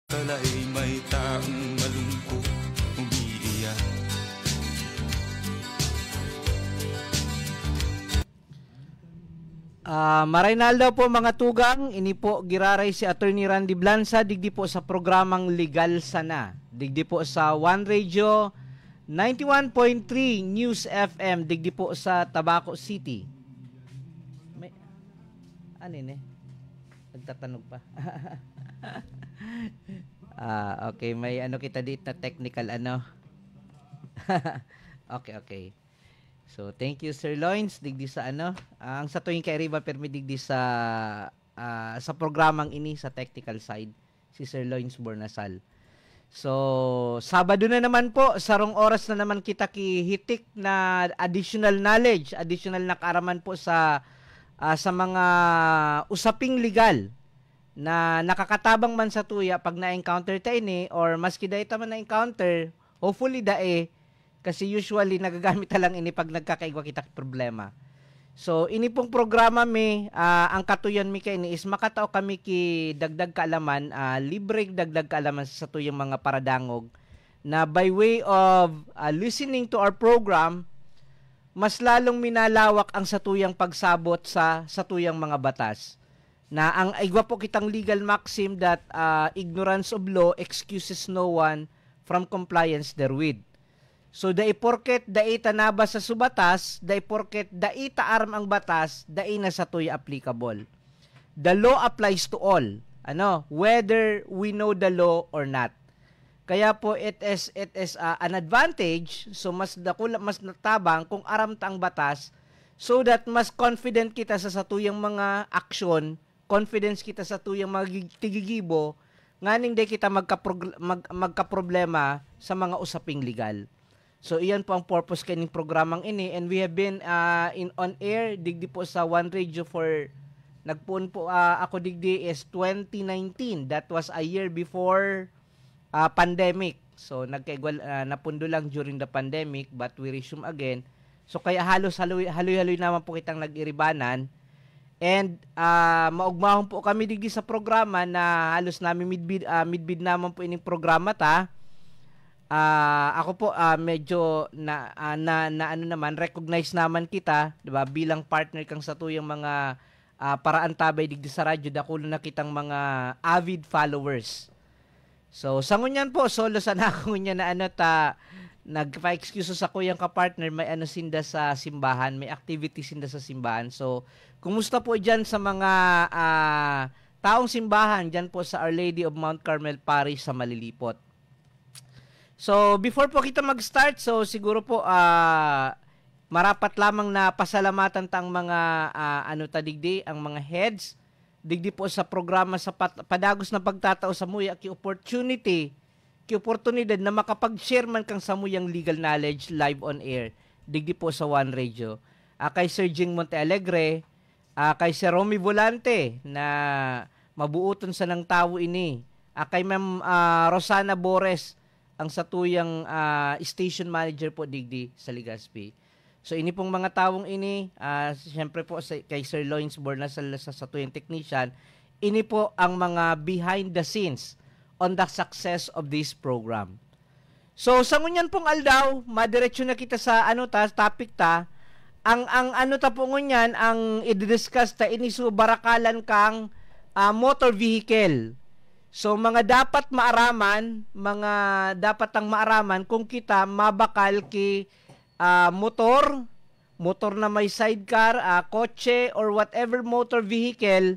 Kala'y may taong malungkot umiiyak. Maraynaldaw po mga tugang, ini po giraray si Attorney Randy Blanza, digdi po sa programang Legal Sana. Digdi po sa One Radio 91.3 News FM, digdi po sa Tabaco City. May, ano yun eh? Nagtatanog pa. Okay, may ano kita dito na technical ano. Okay. So, thank you Sir Loins, digdi sa ano. Ang sa tuwing kay Riva permi digdi sa programang ini sa technical side si Sir Loins Bornasal. So, Sabado na naman po, sarong oras na naman kita kihitik na additional knowledge, additional na kaaraman po sa mga usaping legal na nakakatabang man sa tuya pag na-encounter tayo ni or maski da ita man na-encounter, hopefully kasi usually nagagamit na lang ini pag nagkakaigwa kita problema. So, ini pong programa ang katuyan mi kay ni is makatao kami ki dagdag kaalaman, libre dagdag kaalaman sa tuyang mga paradangog na by way of listening to our program, mas lalong minalawak ang satuyang pagsabot sa tuyang mga batas. Na ang igwa po kitang legal maxim that ignorance of law excuses no one from compliance therewith. So, dai porket dai tanabas sa subatas, dai porket dai taarm ang batas, dai na sa tuy applicable. The law applies to all, whether we know the law or not. Kaya po it is an advantage, so mas natabang kung aram ta ang batas, so that mas confident kita sa satuyang mga aksyon, confidence kita sa tuyang mga tigigibo, nganing di kita magkaproblema sa mga usaping legal. So, iyan po ang purpose kaning programang ini, and we have been on air digdi po sa One Radio for nagpuon po ako digdi is 2019. That was a year before pandemic. So, napundo lang during the pandemic, but we resume again. So, kaya haloy-haloy naman po kitang nag-iribanan. And maugmahon po kami digdi sa programa na halos namin midbid naman po ining programa ta. Ako po medyo na ano naman recognize naman kita, 'di ba, bilang partner kang sa tuyang mga paraan tabay digdi sa radyo dakulo na kitang mga avid followers. So sa ngunyan po solo sana ako ngunya na nagpa-excuse sa kuyang ka-partner, may sinda sa simbahan, may activity sinda sa simbahan. So kumusta po diyan sa mga taong simbahan diyan po sa Our Lady of Mount Carmel Parish sa Malilipot. So, before po kita mag-start, so siguro po marapat lamang na pasalamatan tang mga digdi, ang mga heads digdi po sa programa sa padagos na pagtatao sa muya ki opportunidad na makapag-share man kang sa muyang legal knowledge live on air digdi po sa One Radio. Kay Sir Jing Montealegre, kay Sir Romy Volante na mabuuton sa ng tawo ini, kay Ma'am Rosana Bores, ang satuyang station manager po digdi sa Legazpi. So ini pong mga tawong ini, siyempre po kay Sir Loins Bornasal sa satuyang technician, ini po ang mga behind the scenes on the success of this program. So sa ngunyan pong aldaw, madiretso na kita sa topic ta. Ang po ngunyan, ang i-discuss ta ini so barakalan kang motor vehicle. So, mga dapat maaraman kung kita mabakal ki motor na may sidecar, kotse, or whatever motor vehicle,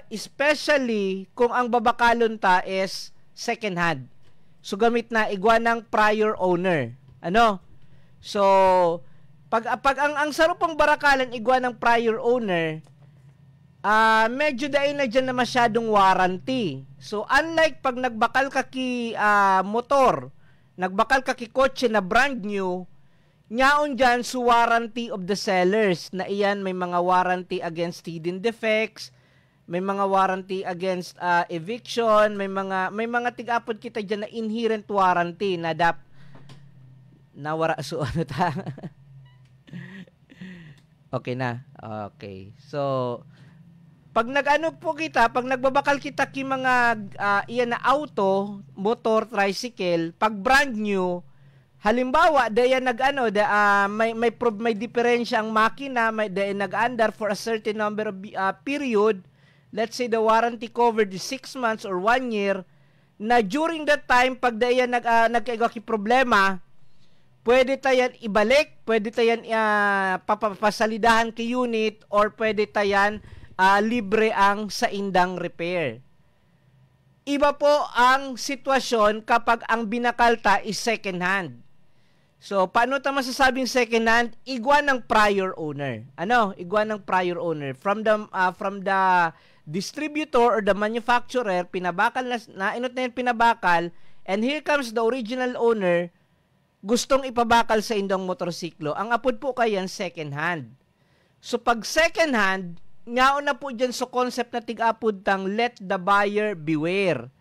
especially kung ang babakalon ta is second hand. So, gamit na igwa ng prior owner. So, pag ang sarupang barakalan igwa ng prior owner, medyo dahil na dyan na masyadong warranty. So, unlike pag nagbakal ka ki motor, nagbakal ka ki kotse na brand new, nyaon dyan su warranty of the sellers, na iyan may mga warranty against hidden defects, may mga warranty against eviction, may mga tig-apod kita dyan na inherent warranty na nawara so Okay na. Okay. So, pag nag-ano po kita, pag nagbabakal kita ki mga iyan na auto, motor, tricycle, pag brand new, halimbawa, dahil nag-ano, may diferensya ang makina, dahil nag-under for a certain number of period, let's say the warranty covered is 6 months or 1 year, na during that time, pag dahil nagkaiga problema, pwede tayan ibalik, pwede tayan papasalidahan ki unit, or pwede tayan libre ang sa indang repair. Iba po ang sitwasyon kapag ang binakalta is second hand. So, paano tayo masasabing second hand? Igwa ng prior owner. Ano? Igwa ng prior owner. From the distributor or the manufacturer, pinabakal na inot na yung pinabakal, and here comes the original owner, gustong ipabakal sa indang motorsiklo. Ang apod po kayan, second hand. So, pag second hand, ngaon na po dyan sa concept na tig-apod tang let the buyer beware.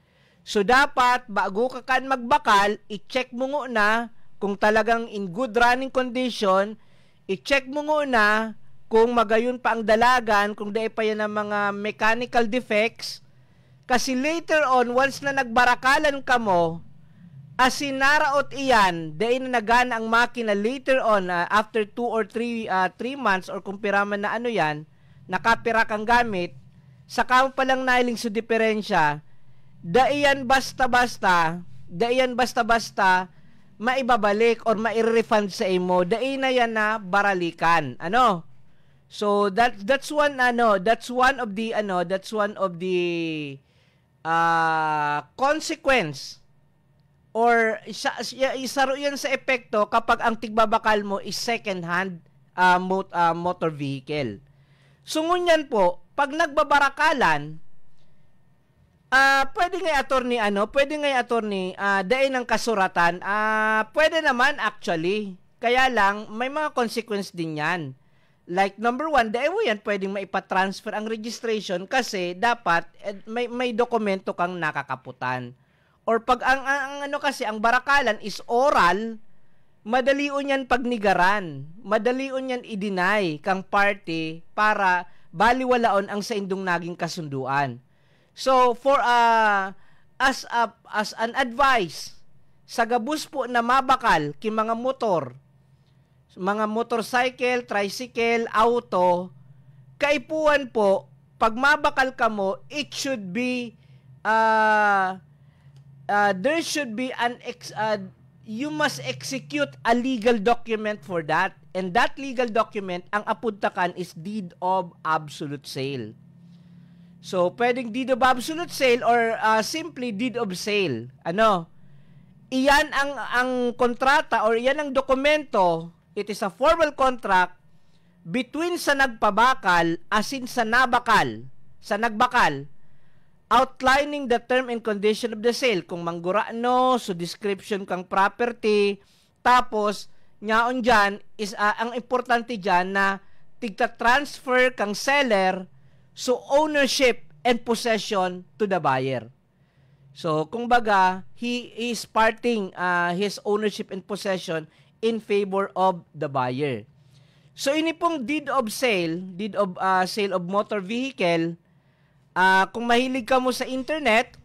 So, dapat, bago ka kan magbakal, i-check mo na kung talagang in good running condition, i-check mo na kung magayon pa ang dalagan, kung dahi pa yan ang mga mechanical defects. Kasi later on, once na nagbarakalan ka mo, asinaraot iyan, dahi na nagana ang makina later on, after 2 or 3 months, or kung piraman na ano yan, nakapira kang gamit, saka mo palang nailing sa diferensya, daiyan basta-basta, maibabalik or maire-refund sa imo, dai na yan na baralikan. Ano? So that's one of the consequence or isaro yan sa epekto kapag ang tigbabakal mo is second hand motor vehicle. So ngunyan po, pag nagbabarakalan, pwede nga attorney, dahil ng kasuratan, pwede naman actually. Kaya lang, may mga consequence din yan. Like number 1, dahil mo yan pwedeng maipatransfer ang registration kasi dapat may dokumento kang nakakaputan. Or pag ang barakalan is oral, madalion yan pagnigaran. Madalion yan i-deny kang party para baliwalaon ang sa indong naging kasunduan. So for as an advice sa gabus po na mabakal ki mga motorcycle, tricycle, auto, kaipuan po pag mabakal ka mo, it should be there should be you must execute a legal document for that. And that legal document, ang apuntakan is deed of absolute sale. So, pwedeng deed of absolute sale or simply deed of sale. Ano? Iyan ang kontrata or iyan ang dokumento. It is a formal contract between sa nagpabakal asin sa nagbakal, outlining the term and condition of the sale. Kung manggurano, so description kang property, tapos, ngaon dyan, is, ang importante dyan na tigta-transfer kang seller so ownership and possession to the buyer. So, kung baga, he is parting his ownership and possession in favor of the buyer. So, ini pong deed of sale of motor vehicle, kung mahilig ka mo sa internet,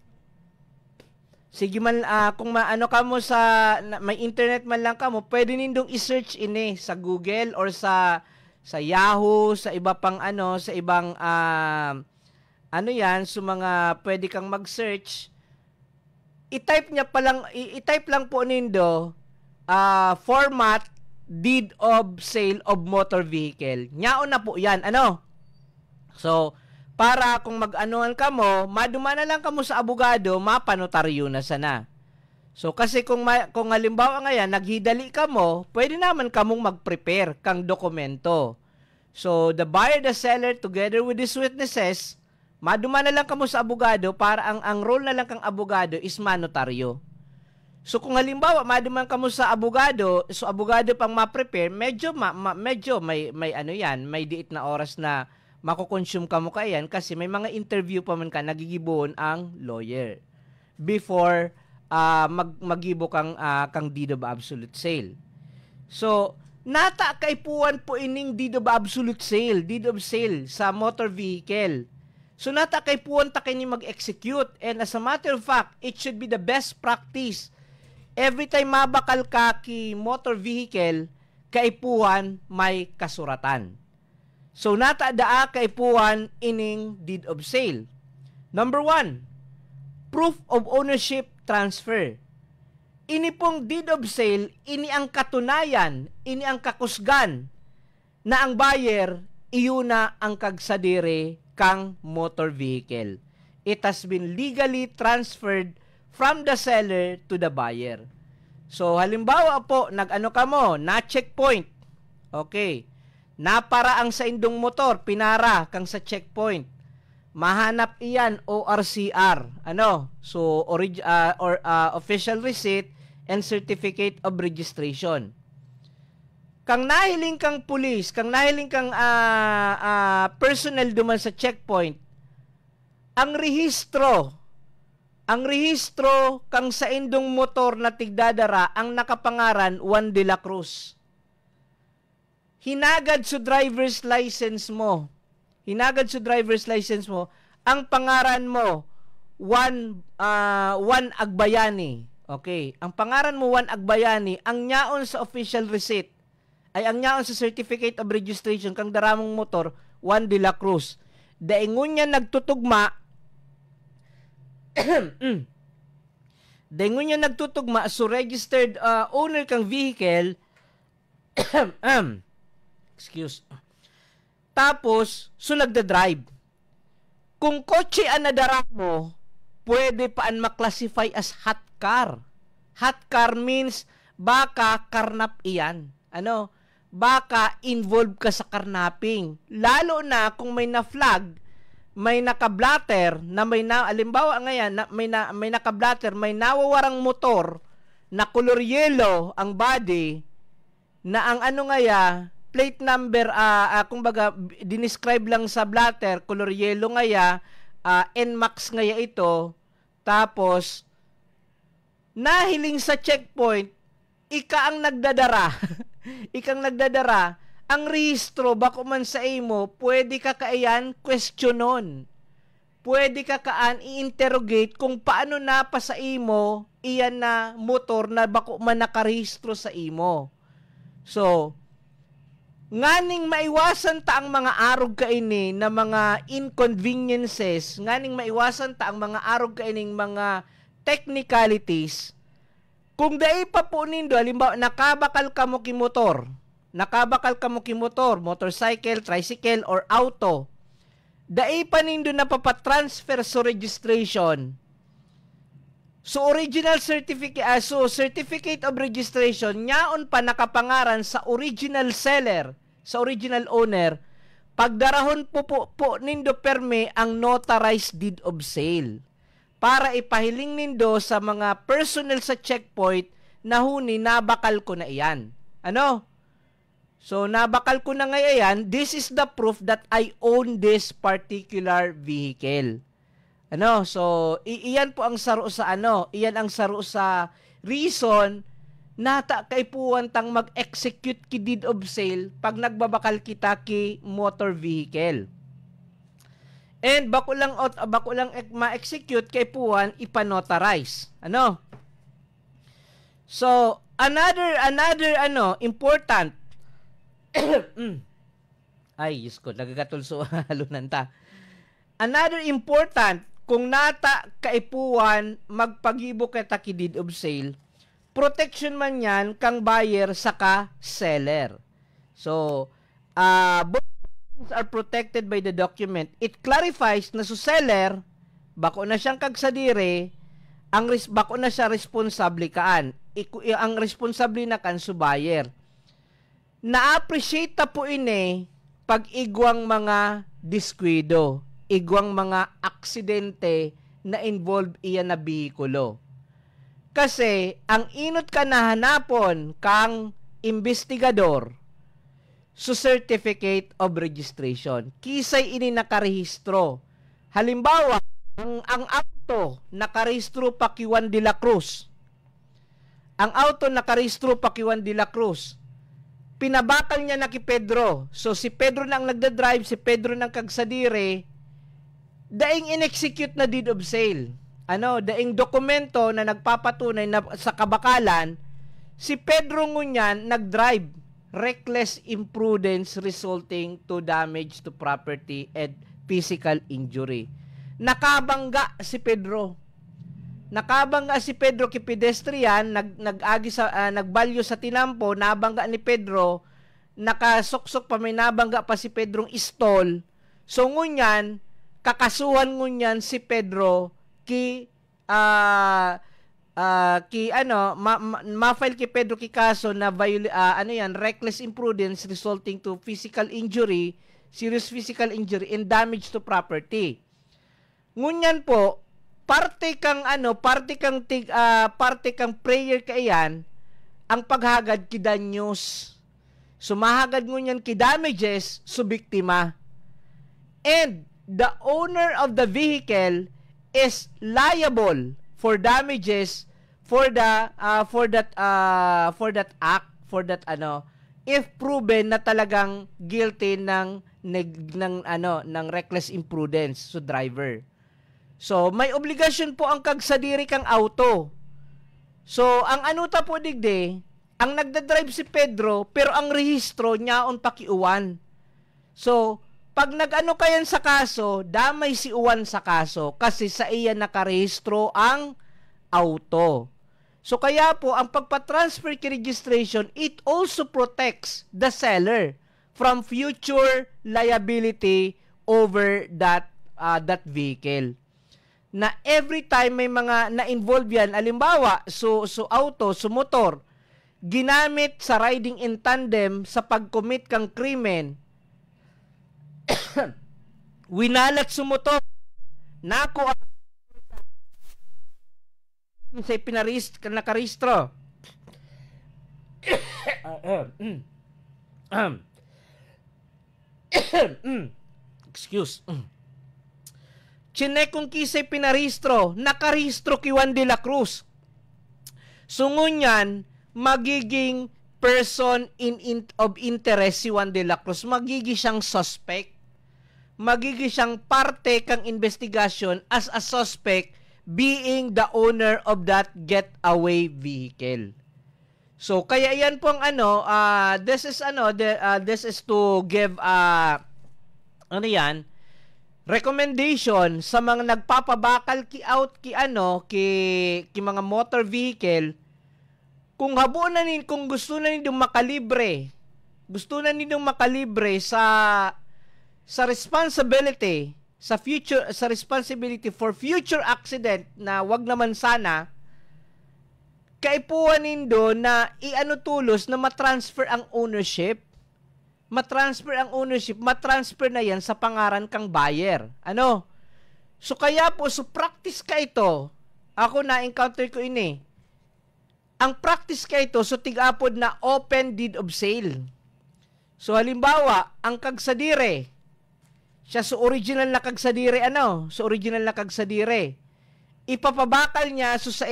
sige man, kung maano ka mo may internet man lang ka mo, pwede nindong i-search ini sa Google or sa Yahoo, sa iba pang sa ibang yan, so mga pwede kang mag-search. I-type lang po nindo format deed of sale of motor vehicle. Nyaon na po yan, So, para kung mag-anuhan ka mo, maduma na lang ka mo sa abogado, mapanotaryo na sana. So, kasi kung halimbawa ngayon, naghidali ka mo, pwede naman kamong mag-prepare kang dokumento. So, the buyer, the seller, together with these witnesses, maduma na lang ka mo sa abogado para ang role na lang kang abogado is manotaryo. So, kung halimbawa, maduma ka mo sa abogado, so abogado pang ma-prepare, medyo may diit na oras na mako-consume ka mo kayan kasi may mga interview pa man ka nagigibon ang lawyer before magibo kang deed of absolute sale. So, nata kaipuan po ining deed of absolute sale, deed of sale sa motor vehicle. So nata kay puwan ta kay ni mag-execute, and as a matter of fact, it should be the best practice. Every time mabakal ka ki motor vehicle, kaipuan may kasuratan. So nata daa kaipuan ining deed of sale. Number 1, proof of ownership transfer. Ini pong deed of sale, ini ang katunayan, ini ang kakusgan na ang buyer iyuna ang kagsadire kang motor vehicle. It has been legally transferred from the seller to the buyer. So halimbawa po, nag-ano ka mo, na checkpoint. Okay. Napara ang sa indong motor, pinara kang sa checkpoint. Mahanap iyan ORCR. Ano? So official receipt and certificate of registration. Kang nahiling kang pulis, kang nahiling kang personnel duman sa checkpoint, ang rehistro kang sa indong motor na tigdadara ang nakapangaran Juan de la Cruz. Hinagad sa driver's license mo. Ang pangaran mo Juan Agbayani. Okay, ang pangaran mo Juan Agbayani, ang nyaon sa official receipt ay ang nyaon sa certificate of registration kang daramong motor Juan de la Cruz. Daingon niya nagtutugma so registered owner kang vehicle excuse. Tapos so nagda-drive. Kung kotse ang nadara mo, pwede paan maklasify as hot car. Hot car means baka karnap iyan. Ano? Baka involved ka sa karnaping. Lalo na kung may na-flag, may naka-blatter na alimbawa ngayon, may naka-blatter, may nawawarang motor na color yellow ang body, na ang ano ngaya, plate number, kumbaga, dinescribe lang sa blatter, color yellow ngaya, NMAX ngaya ito, tapos, nahiling sa checkpoint, ika ang nagdadara, ang rehistro, bako man sa imo, pwede ka kaayan questionon. Pwede ka kaan i-interrogate kung paano na pa sa imo, iyan na motor na bako man nakarehistro sa imo. So, nganing maiwasan ta ang mga arog kaini na mga inconveniences, nganing maiwasan ta ang mga arog kaining mga technicalities, kung dai pa po nindo, halimbawa, nakabakal ka mo ki motor, motorcycle, tricycle, or auto, dai pa nindo napapatransfer sa registration. So, certificate of registration, nyaon pa nakapangaran sa original seller, sa original owner, pagdarahon po nindo perme ang notarized deed of sale, para ipahiling nindo sa mga personnel sa checkpoint na huni, nabakal ko na iyan. Ano? So, nabakal ko na ngayon, this is the proof that I own this particular vehicle. Ano? So, iyan po ang saro sa iyan ang saro sa reason na kaipuan tang mag-execute ki deed of sale pag nagbabakal kita ki motor vehicle. And bako lang ma-execute kay puwan ipanotarize. Ano? So, another important ay, Diyos ko, nagagatulso halunan ta. Another important, kung nata kaipuan magpagibo kita ki deed of sale, protection man yan kang buyer saka seller. So, both are protected by the document. It clarifies na sa seller, bako na siyang kagsadire, bako na siya responsable kaan. Ang responsable na kan sa buyer. Na-appreciate ta po ini pag igwang mga diskwido, igwang mga aksidente na involve iyan na bihikulo. Kasi, ang inot ka na hanapon kang investigador, so certificate of registration. Kisay ini nakarehistro. Halimbawa, ang auto nakarehistro pa ki Juan de la Cruz. Ang auto nakarehistro pa ki Juan de la Cruz. Pinabakal niya na ki Pedro. So si Pedro nang nagda-drive, si Pedro nang kagsadire, daing in-execute na deed of sale. Daing dokumento na nagpapatunay na sa kabakalan, si Pedro Ngunyan nag-drive reckless imprudence resulting to damage to property and physical injury. Nakabangga si Pedro. Nakabangga si Pedro kay pedestrian, nagbalyo sa tinampo, nabangga ni Pedro, nakasuksok pa, may nabangga pa si Pedrong istol. So ngunyan, kakasuhan ngunyan si Pedro ma-file kay Pedro ki kaso na reckless imprudence resulting to physical injury, serious physical injury and damage to property. Ngunyan po, parte kang prayer kaiyan ang paghagad ki danyos. Sumahagad ngunyan ki damages su biktima. And the owner of the vehicle is liable for damages for that act, if proven na talagang guilty ng reckless imprudence so driver. So may obligasyon po ang kagsadiri kang auto. So ang anuta po digde, ang nagda-drive si Pedro pero ang rehistro niyaon pakiuwan. So pag kayan sa kaso, damay si uwan sa kaso kasi sa iya nakarehistro ang auto. So kaya po, ang pagpa-transfer key registration, it also protects the seller from future liability over that vehicle. Na every time may mga na-involve yan, alimbawa, so auto, so motor, ginamit sa riding in tandem sa pag-commit kang krimen, winalat sa motor, nako sa nakarehistro. Excuse. Chinek kung kisay pinarehistro, nakarehistro ki Juan de la Cruz. Sungon yan, magiging person of interest si Juan de la Cruz. Magiging siyang suspect. Magiging siyang parte kang investigasyon as a suspect being the owner of that getaway vehicle. So kaya yan pong this is to give recommendation sa mga nagpapabakal ki mga motor vehicle, kung kung gusto na ninyong makalibre sa responsibility sa responsibility for future accident na wag naman sana kaipuan nindo na tulos na matransfer ang ownership. Matransfer na yan sa pangaran kang buyer. So kaya po, practice ka ito. Ako na-encounter ko ini. Ang practice ka ito, tig-apod na open deed of sale. So halimbawa, ang kagsadire, siya original na kagsadire, ipapabakal niya sa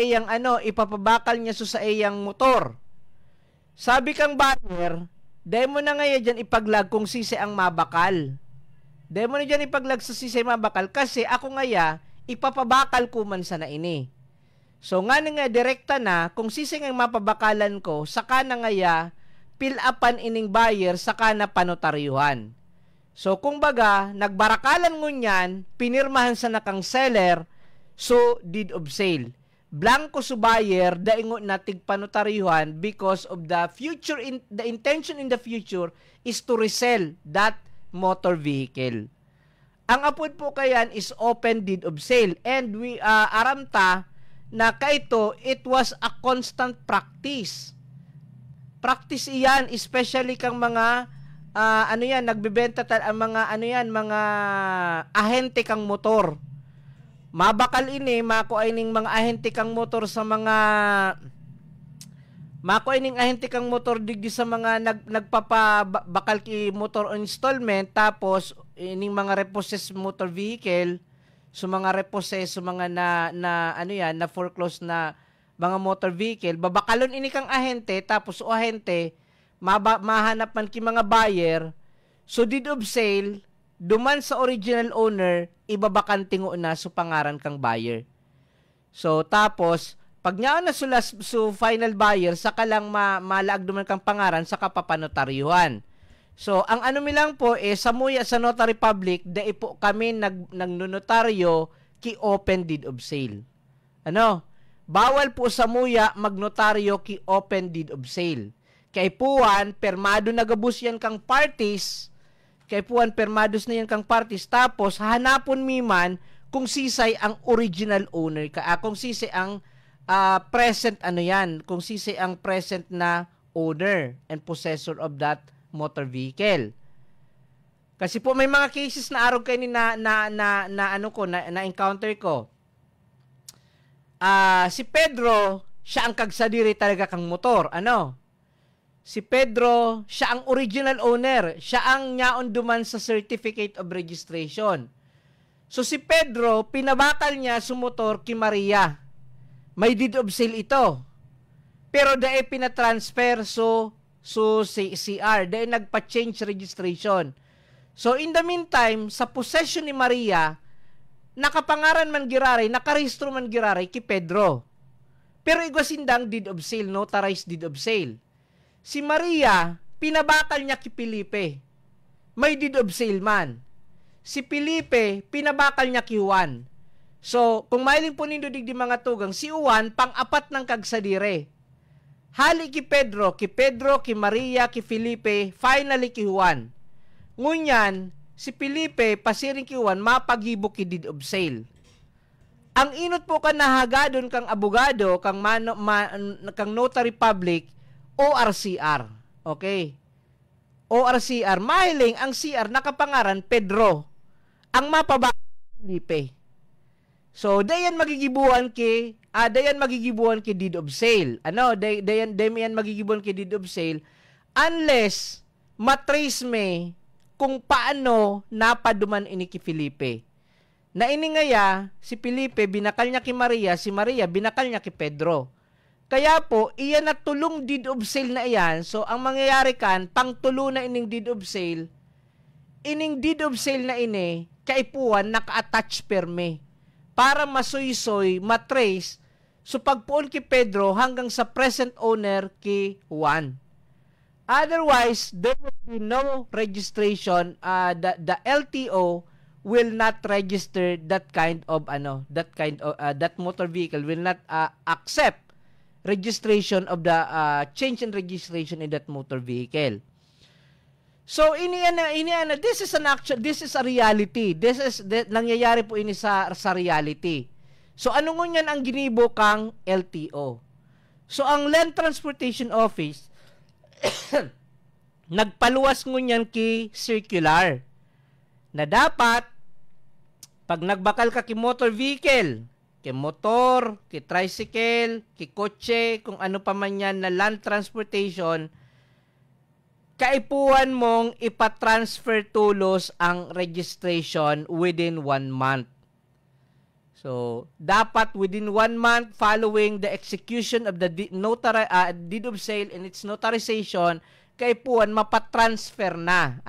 iyang motor. Sabi kang buyer, dahil mo na ngayon dyan ipaglag kung sisi ang mabakal. Dahil mo na dyan ipaglag sa sisi mabakal kasi ako ngaya ipapabakal ko man sana ini. So nga direkta na kung sisi ang mapabakalan ko, saka na ngaya pilapan ining buyer, saka na panotaryuhan. So kung baga, nagbarakalan ngunyan, pinirmahan sa nakang seller, so deed of sale. Blanco su buyer daingon na tigpanotaryuhan because of the future the intention in the future is to resell that motor vehicle. Ang apod po kayan is open deed of sale, and we aramta na kaito it was a constant practice. Practice iyan especially kang mga nagbebenta mga ahente kang motor. Mabakal ini, mako ay ning mga ahente kang motor sa mga digdi sa mga nagpapabakal ki motor installment, tapos ining mga repossessed motor vehicle, so mga repossessed, so mga na foreclose na mga motor vehicle, babakalon ini kang ahente, tapos ahente mahanap man ki mga buyer, so deed of sale duman sa original owner, ibabakanting na so pangaran kang buyer. So, tapos, pag niya na sulas so final buyer, saka lang malaag duman kang pangaran, saka papanotaryuhan. So, ang ano milang po, sa muya sa notary public, dai po kami nagnotaryo ki open deed of sale. Ano? Bawal po sa muya magnotaryo ki open deed of sale. Kay puan, permado nagabus yan kang parties, kay puan, permados na yan kang parties, tapos hanapon miman kung sisay ang original owner ka, kung sisay ang present kung sisay ang present na owner and possessor of that motor vehicle. Kasi po may mga cases na araw kayo na encounter ko. Si Pedro, siya ang kagsadiri talaga kang motor. Si Pedro, siya ang original owner. Siya ang nyaon duman sa certificate of registration. So si Pedro, pinabakal niya sa motor kay Maria. May deed of sale ito. Pero dahil pinatransfer so si CR, dahil nagpa-change registration. So in the meantime, sa possession ni Maria, nakapangaran man giraray, nakarehistro man giraray kay Pedro. Pero igwasindang deed of sale, notarized deed of sale. Si Maria, pinabakal niya kay Felipe. May deed of sale man. Si Felipe, pinabakal niya kay Juan. So, kung mailing po nindo digdi mga tugang, si Juan, pang-apat ng kagsadire. Hali kay Pedro, kay Maria, kay Felipe, finally kay Juan. Ngunyan, si Felipe, pasiring kay Juan, mapaghibo kay deed of sale. Ang inot po ka nahagadon kang abogado, kang notary public, ORCR. Okay? ORCR, mahiling ang CR nakapangaran Pedro. Ang mapaba Felipe. So, dayan magigibuan ki deed of sale. Dayan magigibuan ki deed of sale unless matrace me kung paano napaduman ini ki Felipe. Na ini ngaya, si Felipe binakal niya ki Maria, si Maria binakal niya ki Pedro. Kaya po, iyan na tulong deed of sale na iyan. So, ang mangyayari kan, pangtulo na ining deed of sale, ining deed of sale na ini, kaipuan, naka-attach perme. Para masuy-soy, matrace, so pagpuon ki Pedro hanggang sa present owner ki Juan. Otherwise, there will be no registration. The LTO will not register that motor vehicle will not accept registration of the change in registration in that motor vehicle. So this is a reality. Nangyayari po ini sa reality. So ano ngunyan ang ginibo kang LTO? So ang Land Transportation Office nagpaluwas ngunyan ki circular na dapat pag nagbakal ka ki motor vehicle, ki motor, ki tricycle, ki kotse, kung ano pa man yan na land transportation, kaipuan mong ipatransfer tulos ang registration within 1 month. So, dapat within 1 month following the execution of the deed of sale and its notarization, kaipuan mapatransfer na.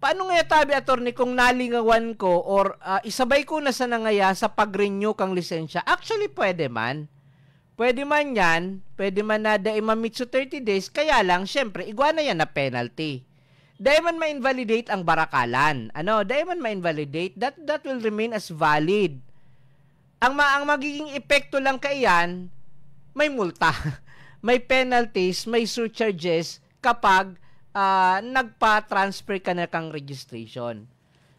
Paano nga tabi, attorney, kung nalingawan ko or isabay ko na sa nangaya sa pag-renew kang lisensya? Actually, pwede man. Pwede man yan, pwede man na dahil ma-meet so 30 days, kaya lang, syempre, igwa na yan na penalty. Dahil man ma-invalidate ang barakalan. Dahil man ma-invalidate, that will remain as valid. Ang magiging epekto lang kaiyan, may multa, may penalties, may surcharges kapag nagpa-transfer ka na kang registration.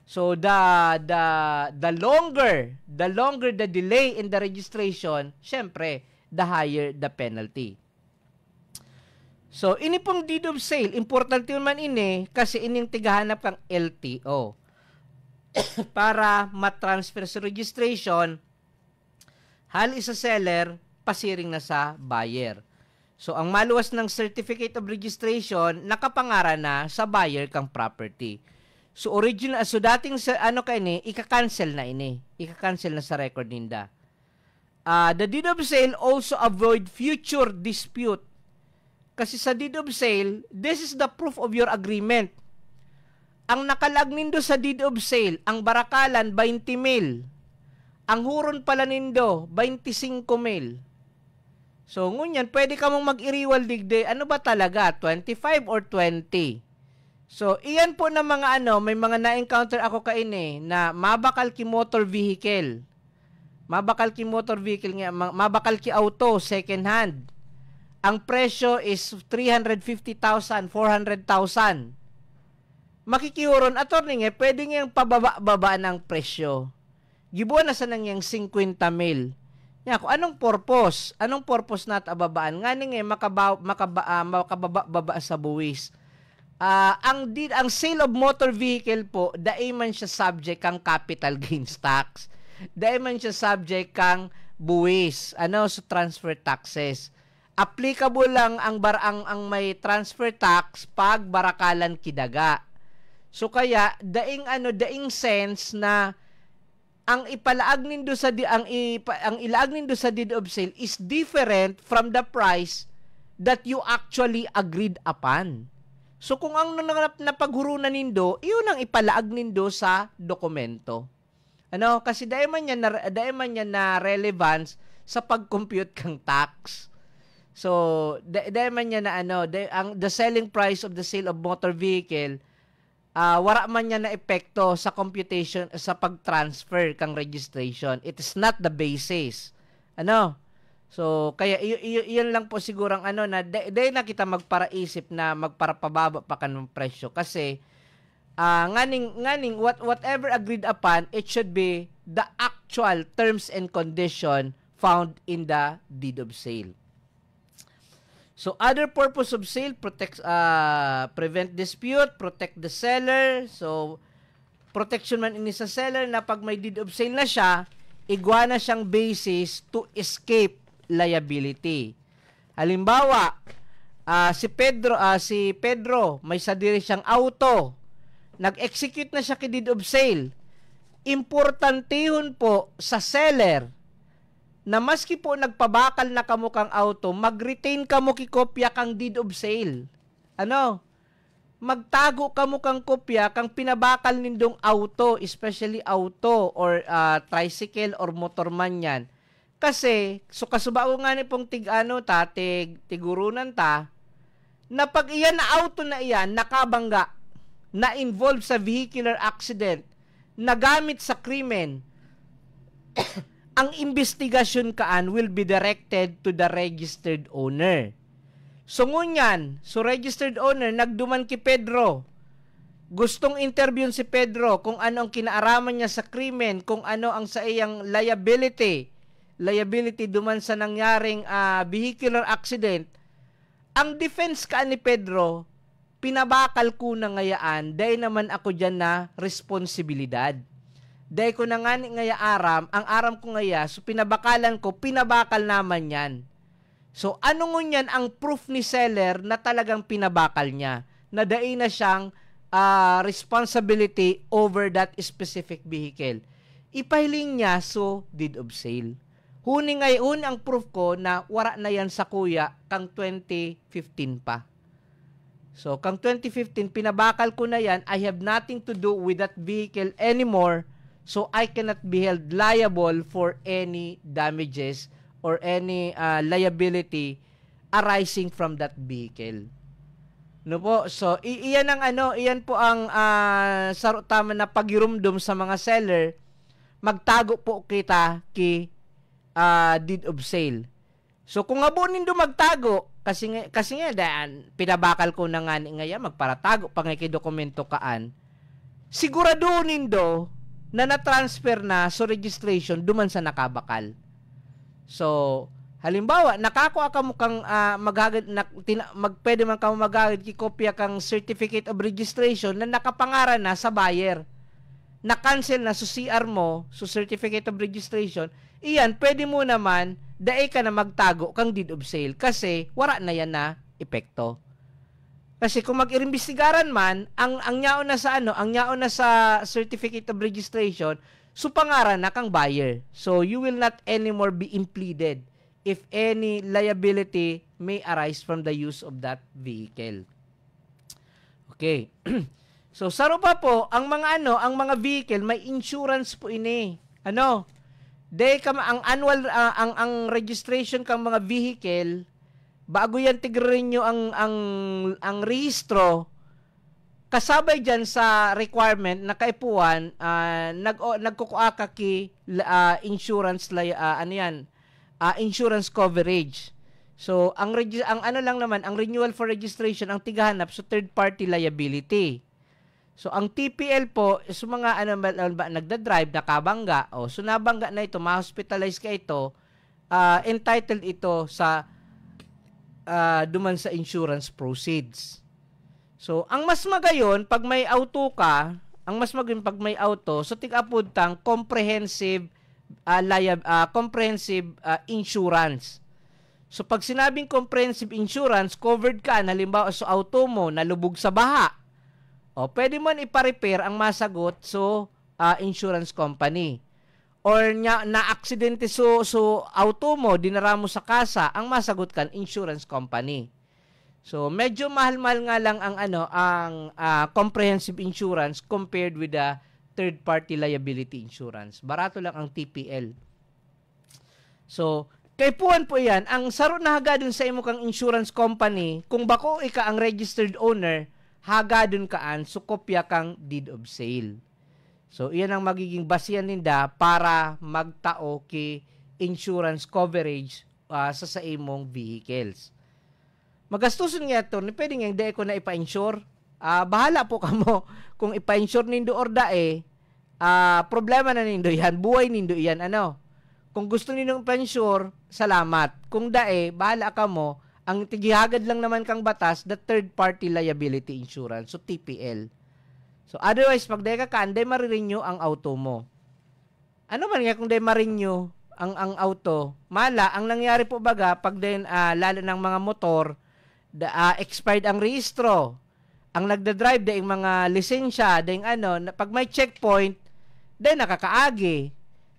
So, the longer the delay in the registration, syempre, the higher the penalty. So, ini pong deed of sale, importante man ini kasi ining tigahanap kang LTO para matransfer sa registration hali sa seller, pasiring na sa buyer. So, ang maluwas ng certificate of registration, nakapangaran na sa buyer kang property. So, dating sa ika-cancel na ini. Ika-cancel na sa record ninda. The deed of sale also avoid future dispute. Kasi sa deed of sale, this is the proof of your agreement. ang nakalag nindo sa deed of sale, ang barakalan 20 mil. Ang huron pala nindo 25 mil. So ngunyan pwede ka mong mag-iriwal digde. Ano ba talaga? 25 or 20? So iyan po na mga may mga na-encounter ako kaini na mabakal ki motor vehicle. Mabakal ki motor vehicle nga, mabakal ki auto second hand. Ang presyo is 350,000, 400,000. Makikihuron attorney pwede ngayang pababa ng presyo. Gibuan na sa nangyang 50 mil. Ya, kung anong purpose? Anong purpose nat ababaan? Ngani makababa sa buwis. Ang sale of motor vehicle po, dai man siya subject kang capital gains tax. Dai man siya subject kang buwis, sa transfer taxes. Applicable lang ang may transfer tax pag barakalan kidaga. So kaya daing sense na ang ipalaag nindo sa ang ilaag nindo sa deed of sale is different from the price that you actually agreed upon. So kung ang napaghurunan nindo, iyon ang ipalaag nindo sa dokumento. Kasi dahil man yan na relevance sa pag-compute kang tax. So dahil man yan na the selling price of the sale of motor vehicle, wala man niya na epekto sa computation sa pag-transfer kang registration. It is not the basis. So kaya iyon lang po siguro ang na dahil na kita magparaisip na magparapababa pa kanang presyo kasi nganing whatever agreed upon, it should be the actual terms and condition found in the deed of sale. So, other purpose of sale, prevent dispute, protect the seller. So, protection man ini sa seller na pag may deed of sale na siya, igwa na siyang basis to escape liability. Halimbawa, si Pedro, may sadiri siyang auto. Nag-execute na siya ki deed of sale. Importantihon po sa seller na maski po nagpabakal na kamo kang auto, mag-retain kamo ki kopya kang deed of sale. Magtago kamo kang kopya kang pinabakal nindong auto, especially auto or tricycle or motor man yan. Kasi, so kasubao nga ni pong tigurunan ta, na pag iyan na auto na iyan, nakabangga, na involved sa vehicular accident, nagamit sa krimen, ang investigasyon kaan will be directed to the registered owner. So ngunyan, registered owner, nagduman ki Pedro. Gustong interviewin si Pedro kung ano ang kinaaraman niya sa krimen, kung ano ang sa iyang liability duman sa nangyaring vehicular accident. Ang defense kaan ni Pedro, pinabakal ko na ngayaan, dahil naman ako dyan na responsibilidad. Dahil ko na nga ngaya ang aram ko ngaya, so pinabakalan ko, pinabakal naman yan. So, ano ngunyan ang proof ni seller na talagang pinabakal niya? Na dahil na siyang responsibility over that specific vehicle. Ipahiling niya, deed of sale. Huni ang proof ko na wala na yan sa kuya kang 2015 pa. So, kang 2015, pinabakal ko na yan, I have nothing to do with that vehicle anymore. So, I cannot be held liable for any damages or any liability arising from that vehicle. Po? So, iyan po ang tama na pagirumdum sa mga seller. Magtago po kita ki deed of sale. So, kung abunin do magtago, kasi nga daan, pinabakal ko na nga ngaya, magparatago, pangay dokumento kaan, siguraduhin do, na na-transfer na so registration duman sa nakabakal. So, halimbawa, nakakuha ka mo kang pwede man ka mo magagad kikopya kang certificate of registration na nakapangaran na sa buyer. Na-cancel na so CR mo, so certificate of registration, iyan, pwede mo naman, daay ka na magtago kang deed of sale kasi wala na yan na epekto. Kasi kung mag-imbestigaran man, ang nyaon na sa certificate of registration, so pangaran na kang buyer. So you will not anymore be impleaded if any liability may arise from the use of that vehicle. Okay. So saro pa po ang mga ang mga vehicle may insurance po ini. Ang annual ang registration kang mga vehicle bago yan tigrenew ang rehistro, kasabay dyan sa requirement na kaipuan, nagkukuha ka ki insurance insurance coverage. So ang lang naman, ang renewal for registration ang tigahanap so third party liability. So ang TPL po is mga nagda-drive, nakabangga, so nabangga na ito, ma-hospitalize ka ito, entitled ito sa duman sa insurance proceeds. So ang mas magayon pag may auto ka, so tig-apod tang comprehensive insurance. So pag sinabing comprehensive insurance, covered ka, halimbawa sa auto mo nalubog sa baha, pwede mo ipa-repair ang masagot insurance company. Or na-aksidente auto mo, dinara mo sa kasa, ang masagot kan insurance company. So medyo mahal-mahal nga lang ang comprehensive insurance compared with the third party liability insurance. Barato lang ang TPL. So kay puan po yan, ang saro na hagadon sa imo kang insurance company, kung bako ika ang registered owner, hagadon kaan so kopya kang deed of sale. So iyan ang magiging basihan ninda para magtao ki insurance coverage sa imong vehicles. Magastuson nga ito, pwede nga hindi ko na ipa-insure. Bahala po kamo kung ipa-insure nindo or dae, problema na nindo yan, buhay nindo yan. Kung gusto nindo ipa-insure, salamat. Kung dae, bahala kamo. Ang tigihagad lang naman kang batas, the third party liability insurance, so TPL. So otherwise, pag deka ka, hindi marirenew ang auto mo. Ano man nga kung hindi ma-renew ang auto? Mala, ang nangyari po baga, pag din, lalo ng mga motor, expired ang rehistro, ang nagda-drive, daing mga lisensya, daing pag may checkpoint, then nakakaagi.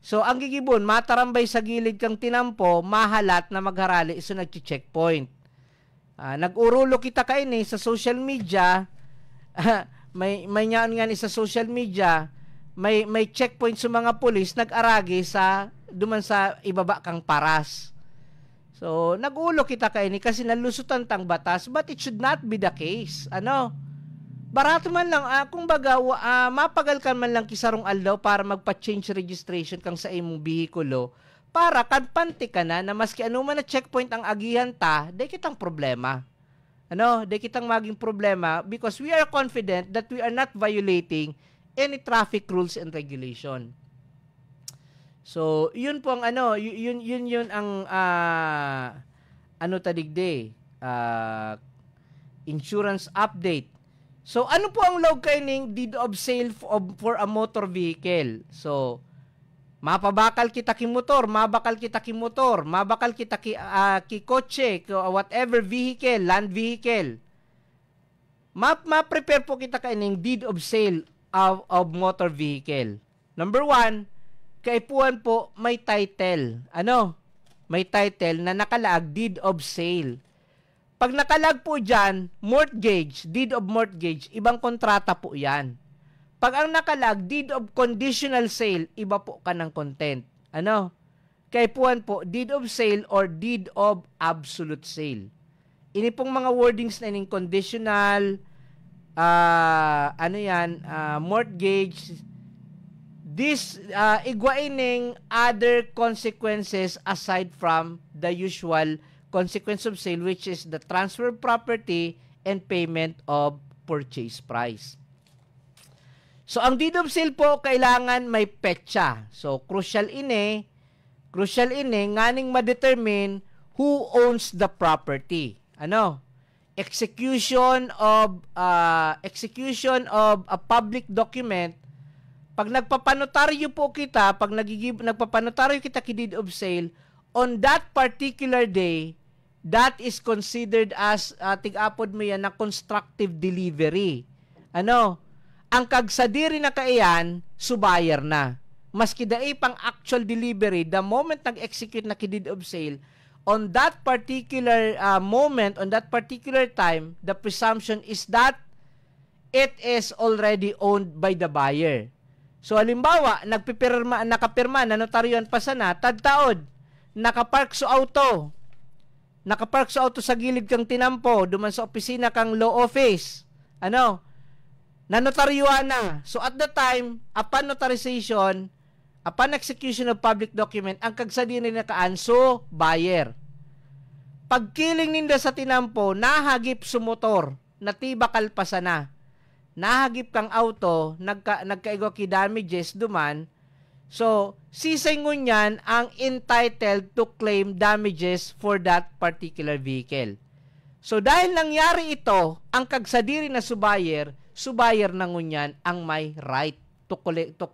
So, ang gigibon, matarambay sa gilid kang tinampo, mahalat na magharali iso nagchi-checkpoint. Nag-urulo kita kaini sa social media, may nyaan nga ni sa social media, may checkpoint sa mga pulis, nag-aragi sa duman sa ibaba kang paras. So, nag-ulo kita kaini kasi nalusutan tang batas, but it should not be the case. Barato man lang, kung baga, mapagal ka man lang kisarong aldaw para magpa-change registration kang sa imong bihikulo, para kadpanti ka na maski man na checkpoint ang agihan ta, day kitang problema. Day kitang maging problema because we are confident that we are not violating any traffic rules and regulation. So, yun po ang yun ang tadigde, insurance update. So, ano po ang log kaining deed of sale for a motor vehicle? So, mapabakal kita ki motor, mabakal kita ki kotse, whatever vehicle, land vehicle. Ma-prepare po kita kaining deed of sale of motor vehicle. Number 1, kaipuan po may title. May title na nakalaag deed of sale. Pag nakalag po dyan, mortgage, deed of mortgage, ibang kontrata po yan. Pag ang nakalag, deed of conditional sale, iba po ka ng content. Kaipuan po, deed of sale or deed of absolute sale. Ini pong mga wordings na ining conditional, mortgage, this igwaining other consequences aside from the usual consequence of sale, which is the transfer of property and payment of purchase price. So, ang deed of sale po, kailangan may petsa. So, crucial ini, nganing ma-determine who owns the property. Execution of a public document. Pag nagpapanotaryo po kita, nagpapanotaryo kita ki deed of sale, on that particular day, that is considered as tig-apod mo yan na constructive delivery. Ang kagsadiri na kaiyan, subayer na. Maski daay pang actual delivery, the moment nag-execute na ki deed of sale, on that particular moment, on that particular time, the presumption is that it is already owned by the buyer. So halimbawa, nakapirma, nanotaryohan pa sana, tagtaod, nakapark sa auto. Nakapark sa auto sa gilid kang tinampo, duman sa opisina kang law office. Nanotaryuhan na. So at the time, upon notarization, upon execution of public document, ang kagsadiri na kaanso, buyer. Pagkiling ninda sa tinampo, nahagip sa motor, natibakal pa sana. Nahagip kang auto, nagkaigo ki damages duman. So, sisingon yan ang entitled to claim damages for that particular vehicle. So, dahil nangyari ito, ang kagsadiri na subayer na ngunyan ang may right to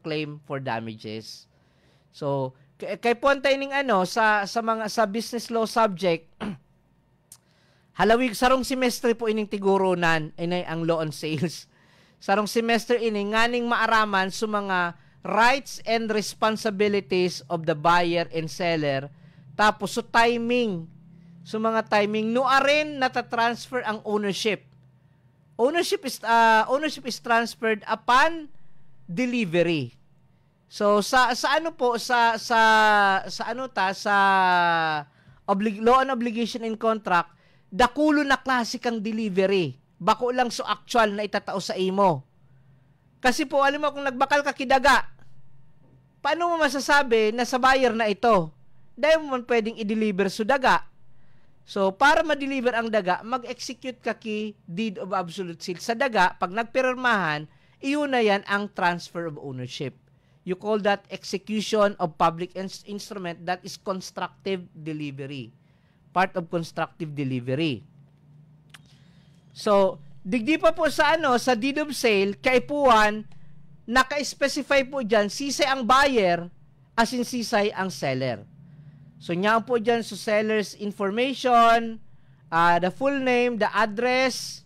claim for damages. So, kay pontaining sa business law subject, halawig sarong semestre po ining tigurunan inay ang law on sales. Sarong semestre ini nganing maaraman sa mga rights and responsibilities of the buyer and seller. Tapos so timing, so mga timing nuarin nata-transfer ang ownership. Ownership is transferred upon delivery. So sa law on obligation in contract, dakulo na klase kang delivery. Bako lang so actual na itatao sa imo. Kasi po, alam mo, kung nagbakal ka kidaga, paano mo masasabi na sa buyer na ito? Dahil mo man pwedeng i-deliver so daga. So, para ma-deliver ang daga, mag-execute ka ki deed of absolute sale. Sa daga, pag nagpirmahan, iyon na yan ang transfer of ownership. You call that execution of public instrument, that is constructive delivery. Part of constructive delivery. So, digdi pa po sa sa deed of sale, kaipuan, naka-specify po dyan, sisay ang buyer, as in sisay ang seller. So, niyan po dyan sa seller's information, the full name, the address,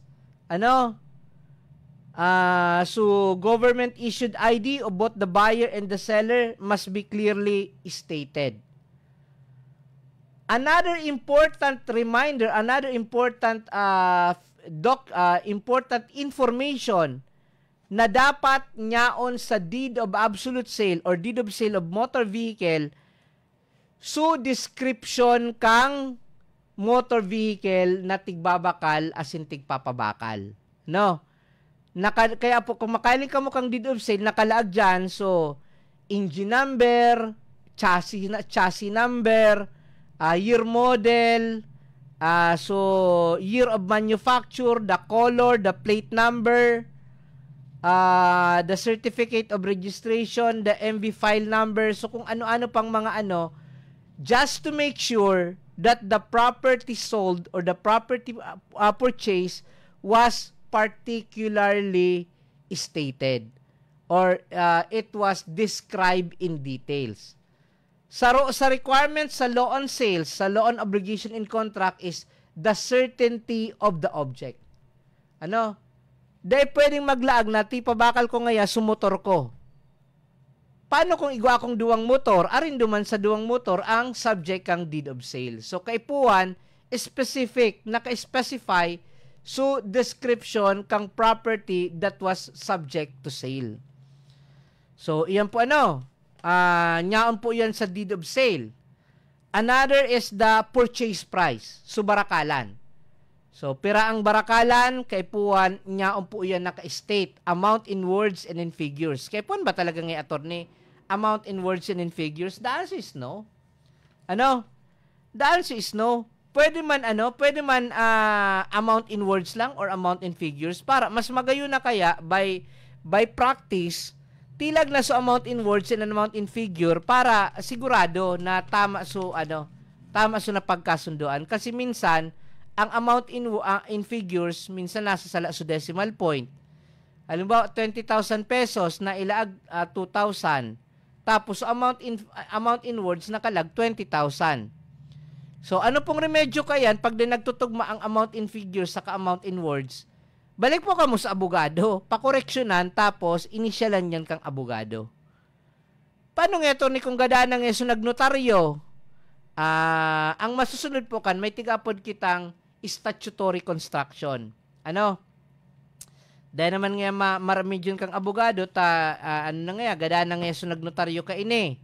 so government issued ID of both the buyer and the seller must be clearly stated. Another important reminder, another important important information na dapat nyaon sa deed of absolute sale or deed of sale of motor vehicle, so description kang motor vehicle na tigbabakal asin tigpapabakal. No? Kaya po, kung makailing ka mo kang deed of sale, nakalaag dyan, so, engine number, chassis number, year model, so, year of manufacture, the color, the plate number, the certificate of registration, the MV file number, so kung ano-ano pang mga just to make sure that the property sold or the property purchased was particularly stated or it was described in details. Sa requirements sa law on sales, sa law on obligation in contract is the certainty of the object. Dahil pwedeng maglaag na tipabakal ko ngaya sumotor ko. Paano kung igwa akong duwang motor? Arin duman sa duwang motor ang subject kang deed of sale. So kaipuan, specific, naka-specify so description kang property that was subject to sale. So iyan po nyaon po yan sa deed of sale. Another is the purchase price. So barakalan. So pira ang barakalan, kaipuan, nyaon po yan naka-state. Amount in words and in figures. Kaipuan ba talaga ngay attorney? Amount in words and in figures? The answer is no. The answer is no. Pwede man amount in words lang or amount in figures para mas magayon na kaya by practice tilag na so amount in words and amount in figure para sigurado na tama so na pagkasunduan kasi minsan ang amount in figures minsan nasa sala so decimal point. Halimbawa 20,000 pesos na ilaag 2,000 tapos amount in words nakalag 20,000. So, ano pong remedyo kayan pag din nagtutugma ang amount in figures sa amount in words? Balik po ka mo sa abogado, pakoreksyonan, tapos inisyalan yan kang abogado. Paano nga ito ni kung gadana nga so nagnotaryo? Ang masusunod po may tigapod kitang statutory construction. Dahil naman nga maramidyon kang abogado, ano na nga, gada na nga so nagnotaryo ka ini.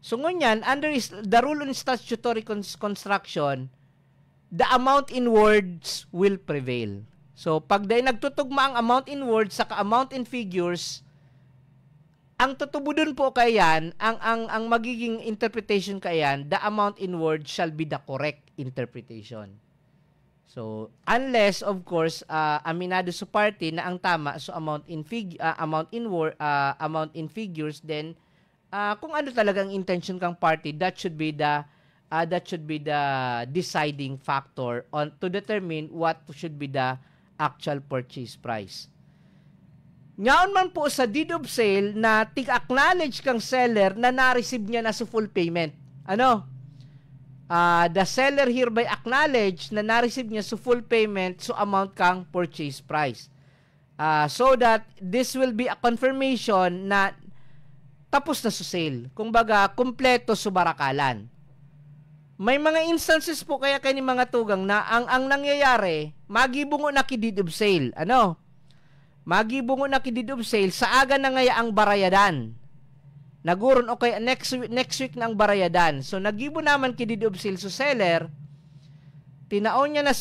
So ngunyan, under the rule on statutory construction, the amount in words will prevail. So pag dahil nagtutugma ang amount in words sa amount in figures, ang tutubo dun po kayan, ang magiging interpretation kayan, the amount in words shall be the correct interpretation. So, unless of course aminado sa party na ang tama so amount in figures, then kung ano talagang intention kang party, that should be the deciding factor on to determine what should be the actual purchase price. Ngayon man po sa deed of sale na tig-acknowledge kang seller na na-receive niya na sa full payment. Ano? The seller hereby acknowledge na na-receive niya sa full payment so amount kang purchase price. So that this will be a confirmation na tapos na sa sale. Kumbaga, kumpleto sa barakalan. May mga instances po kaya ni mga tugang na ang nangyayari, magibungo na ki deed of sale. Ano? Magibungo na ki deed of sale sa aga na ngaya ang barayadan. Naguron okay next week na ang barayadan. So nagibo naman ki deed of sale so seller. Tinaon niya na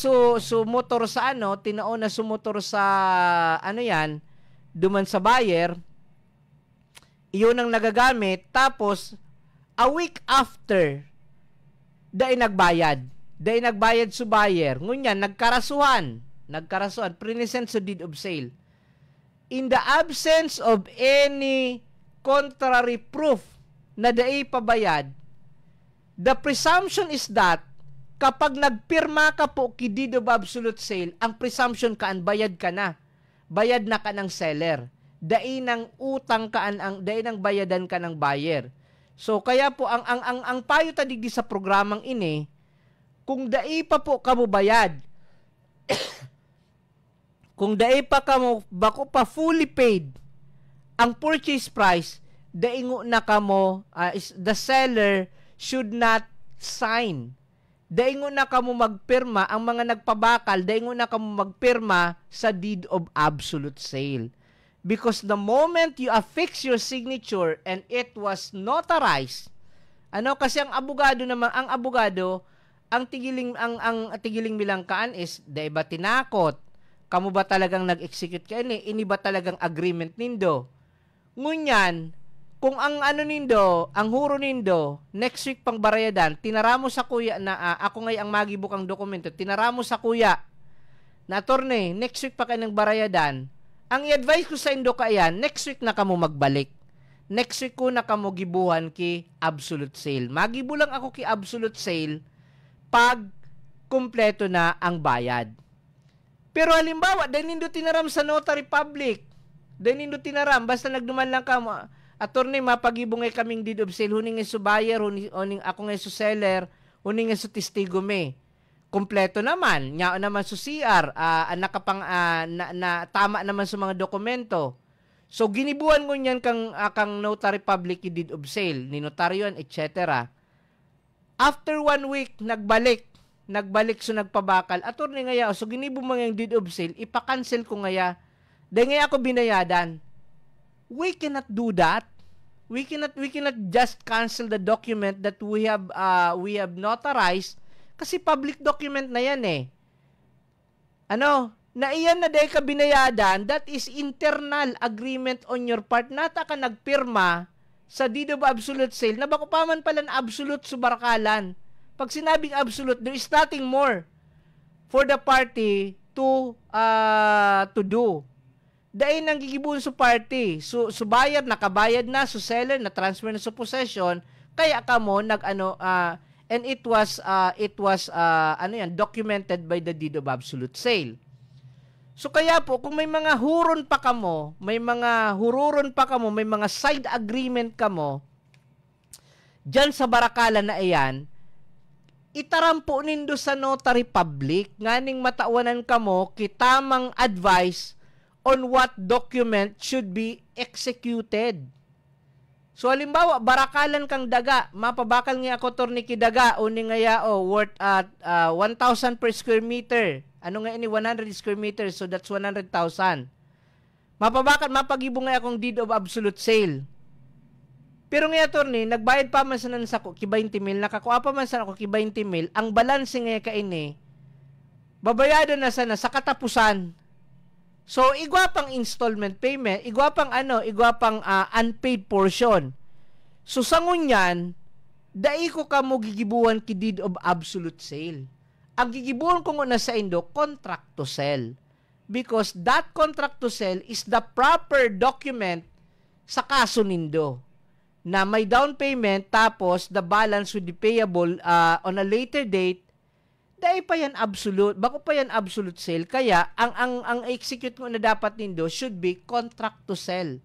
motor sa tinaon na motor sa yan, duman sa buyer. Iyon ang nagagamit tapos a week after dahil nagbayad sa buyer. Ngunyan nagkarasuhan, present sa deed of sale. In the absence of any contrary proof na dai pabayad, the presumption is that kapag nagpirma ka po ki deed of absolute sale, ang presumption kaan bayad ka na. Bayad na ka ng seller. Dai nang utang kaan dai nang bayadan ka ng buyer. So kaya po ang payo ta digdi sa programang ini, kung dai pa po kamo bayad, kung dai pa kamo bako pa fully paid ang purchase price, daingo na kamo the seller should not sign. Daingo na kamo magpirma, ang mga nagpabakal, daingo na kamo magpirma sa deed of absolute sale. Because the moment you affix your signature and it was notarized, kasi ang abogado, ang tigiling bilangkaan is, dai ba tinakot? Kamo ba talagang nag-execute ka ini ba talagang agreement nindo? Ngunyan, kung ang ang huro nindo, next week pang barayadan, tinaramo sa kuya na ako ngay ang magibukang dokumento, tinaramo sa kuya na attorney, next week pa kayo ng barayadan, ang i-advise ko sa indo kayan, next week na kamo magbalik. Next week ko na kamo gibuhan ki absolute sale. Magibo lang ako ki absolute sale pag kumpleto na ang bayad. Pero halimbawa, dahil nindo tinaram sa notary public, dahil nindo tinaram, basta nagduman lang ka, attorney, mapagibong ay kaming deed of sale, huning iso buyer, huning ako nga iso seller, huning iso testigo me. Kompleto naman, nyao naman sa CR, tama naman sa mga dokumento. So, ginibuan ko niyan kang notary public deed of sale, ninotaryon, etc. After 1 week, nagbalik so nagpabakal, attorney ngaya, so ginibo mo yung deed of sale, ipakancel ko ngaya, dahil ngaya ako binayadan. We cannot do that. We cannot just cancel the document that we have notarized kasi public document na yan eh. Na iyan na dahil ka binayadan, that is internal agreement on your part. Nata ka nagpirma sa deed of absolute sale na bako pa man pala na absolute subarakalan. Pag sinabing absolute, there is nothing more for the party to do. Dahil nang gigibun sa party, so buyer nakabayad na, so seller na transfer na sa possession, kaya kamo and it was documented by the deed of absolute sale. So kaya po kung may mga huron pa kamo, may mga side agreement kamo diyan sa barakalan na iyan, itarampo nindo sa notary public nganing matauanan kamo kitamang advice on what document should be executed. So halimbawa, barakalan kang daga, mapabakal nga ako torniki daga, uni nga worth at 1,000 per square meter. Ano nga ini 100 square meters, so that's 100,000. Mapabakan mapagibo nga akong deed of absolute sale. Pero nga attorney, nagbayad pa man sa ko ki 20 mil, nakakuha pa man sa ako ki 20 mil, ang balance nga kaini babayado na sana sa katapusan. So igwa pang installment payment, igwa pang unpaid portion. So sa ngunyan, dai ko ka mo gigibuan ki deed of absolute sale. Ang gigibuan ko na sa indo, contract to sell. Because that contract to sell is the proper document sa kaso nindo na may down payment tapos the balance will be payable on a later date. Dahil pa yan absolute, bako pa yan absolute sale. Kaya ang execute mo na dapat nindo should be contract to sell.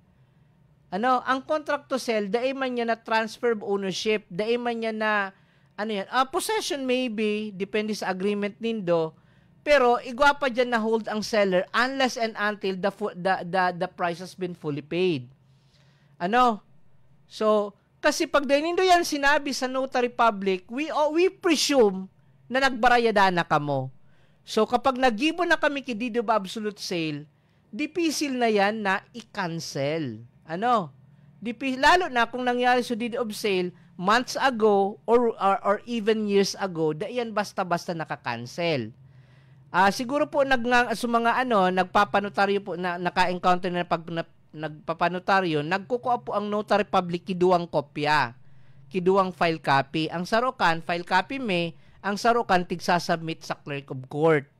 Ang contract to sell, dahil man yan na transfer of ownership, dahil man yan na possession maybe, depende sa agreement nindo. Pero igwa pa dyan na hold ang seller unless and until the price has been fully paid. So, kasi pag nindo yan sinabi sa notary public, we presume na nagbarayada na kamo. So, kapag nagibo na kami ki deed of absolute sale, dipisil na yan na i-cancel. Lalo na kung nangyari sa deed of sale months ago or even years ago, yan basta-basta nakakancel. Siguro po nagpapanotaryo po na naka-encounter na pag nagpapanotaryo, nagkukuha po ang notary public kiduang kopya, kiduang file copy. Ang sarukan, file copy ang sarukan tigsasubmit sa clerk of court.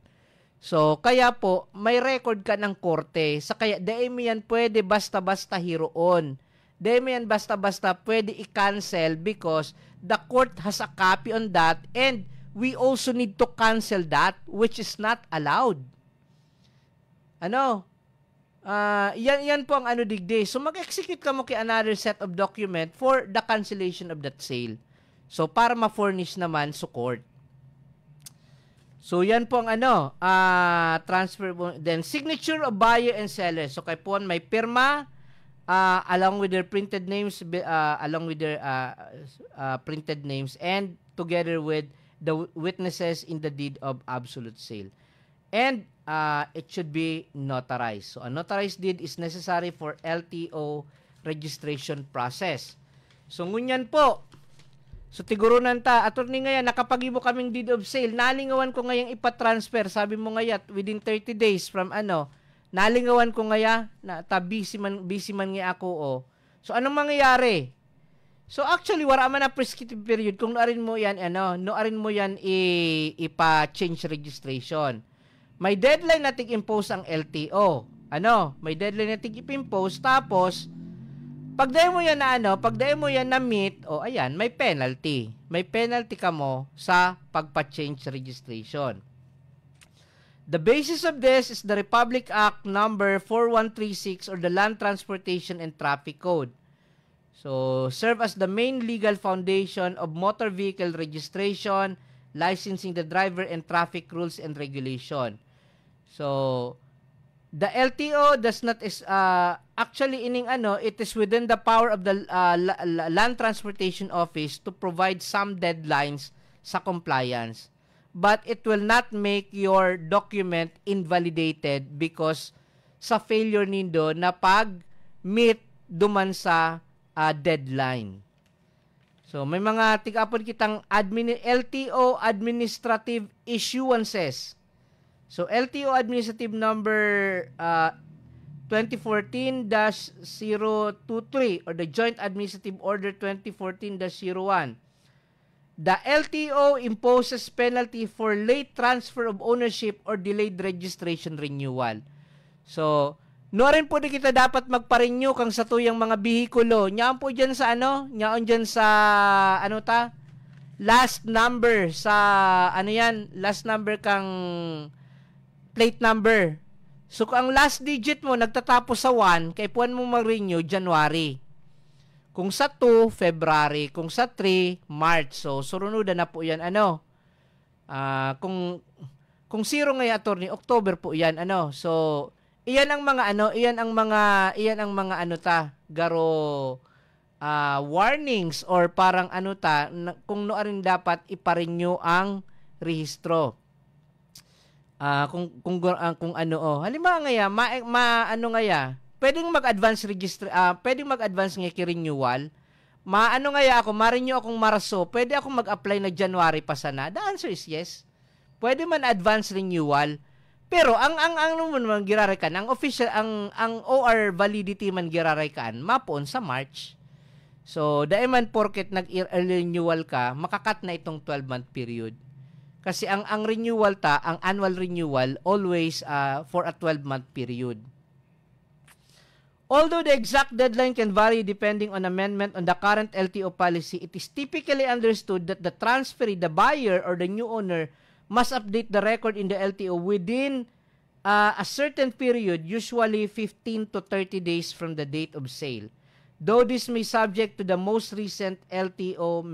So, kaya po, may record ka ng korte. Sa kaya, dahil mo yan pwede basta-basta hiroon. Dahil mo yan basta-basta pwede i-cancel because the court has a copy on that and we also need to cancel that which is not allowed. Yan po ang digdi. So mag-execute ka mo kay another set of document for the cancellation of that sale. So para ma-furnish naman sa court. So yan po ang transfer, then signature of buyer and seller. So kay po may pirma along with their printed names and together with the witnesses in the deed of absolute sale. And it should be notarized. So, a notarized deed is necessary for LTO registration process. So, ngunyan po. So, tigurunan ta. Attorney ngayon, nakapagibo kaming deed of sale. Nalingawan ko ngayong ipatransfer. Sabi mo ngayat, within 30 days from nalingawan ko ngaya, busy man nga ako. So, anong mangyayari? So actually wala man na prescriptive period kung noorin mo yan ipa-change registration. May deadline na tig-impose ang LTO. May deadline na tig-impose tapos pag dahil mo yan na meet, ayan, may penalty. May penalty ka mo sa pagpa-change registration. The basis of this is the Republic Act number 4136 or the Land Transportation and Traffic Code. So, serve as the main legal foundation of motor vehicle registration, licensing the driver, and traffic rules and regulation. So, the LTO does not actually it is within the power of the Land Transportation Office to provide some deadlines sa compliance. But it will not make your document invalidated because sa failure nindo na pag-meet duman sa deadline. So, may mga tig-apod kitang LTO administrative issuances. So, LTO administrative number 2014-023 or the Joint Administrative Order 2014-01. The LTO imposes penalty for late transfer of ownership or delayed registration renewal. So, no rin po di kita dapat magpa-renew kang sa tuyang mga bihikulo. Nyaan po dyan sa Nyaan dyan sa last number sa last number kang plate number. So kung ang last digit mo nagtatapos sa 1, kay puwan mo mag-renew January. Kung sa 2, February. Kung sa 3, March. So surunudan na po 'yan kung 0 ngayon attorney, October po 'yan So iyan ang mga warnings or parang kung no rin dapat ipa-renew ang rehistro. kung ano halimbawa nga ano nga pwedeng mag-advance nga renewal. Maano nga ako, ma-renew akong Marso, pwede akong mag-apply na January pa sana. The answer is yes. Pwede man advance renewal. Pero ang man giraray kan, ang official ang OR validity man giraray kan, mapon sa March. So, dahil man porket nag-early renewal ka, makakat na itong 12-month period. Kasi ang renewal ang annual renewal always for a 12-month period. Although the exact deadline can vary depending on amendment on the current LTO policy, it is typically understood that the transferee, the buyer, or the new owner must update the record in the LTO within a certain period, usually 15 to 30 days from the date of sale. Though this may subject to the most recent LTO